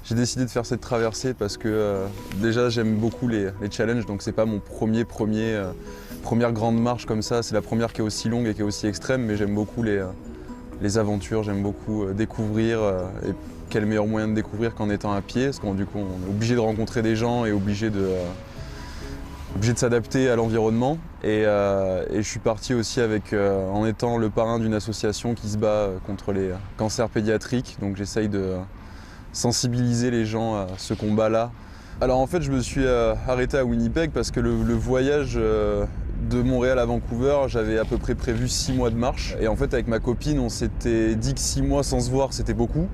J'ai décidé de faire cette traversée parce que déjà j'aime beaucoup les challenges, donc c'est pas mon première grande marche comme ça, c'est la première qui est aussi longue et qui est aussi extrême, mais j'aime beaucoup les aventures, j'aime beaucoup découvrir, et quel meilleur moyen de découvrir qu'en étant à pied, parce qu'on du coup on est obligé de rencontrer des gens et obligé de s'adapter à l'environnement. Et je suis parti aussi en étant le parrain d'une association qui se bat contre les cancers pédiatriques, donc j'essaye de sensibiliser les gens à ce combat-là. Alors en fait, je me suis arrêté à Winnipeg parce que le voyage de Montréal à Vancouver, j'avais à peu près prévu 6 mois de marche. Et en fait, avec ma copine, on s'était dit que 6 mois sans se voir, c'était beaucoup.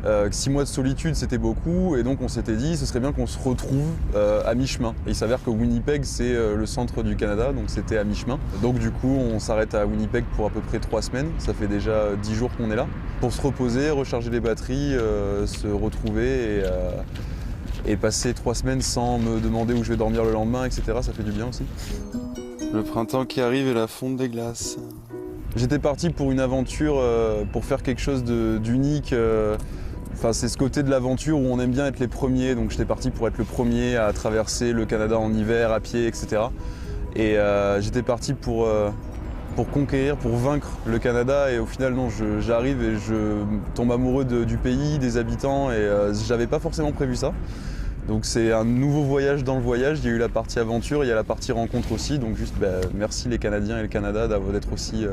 Que 6 mois de solitude, c'était beaucoup. Et donc on s'était dit, ce serait bien qu'on se retrouve à mi-chemin. Et il s'avère que Winnipeg, c'est le centre du Canada, donc c'était à mi-chemin. Donc du coup, on s'arrête à Winnipeg pour à peu près 3 semaines. Ça fait déjà 10 jours qu'on est là. Pour se reposer, recharger les batteries, se retrouver et passer 3 semaines sans me demander où je vais dormir le lendemain, etc. Ça fait du bien aussi. Le printemps qui arrive et la fonte des glaces. J'étais parti pour une aventure, pour faire quelque chose d'unique. Enfin, c'est ce côté de l'aventure où on aime bien être les premiers. Donc j'étais parti pour être le premier à traverser le Canada en hiver, à pied, etc. Et j'étais parti pour conquérir, pour vaincre le Canada. Et au final, non, j'arrive et je tombe amoureux du pays, des habitants. Et j'avais pas forcément prévu ça. Donc c'est un nouveau voyage dans le voyage. Il y a eu la partie aventure, il y a la partie rencontre aussi. Donc juste merci les Canadiens et le Canada d'être aussi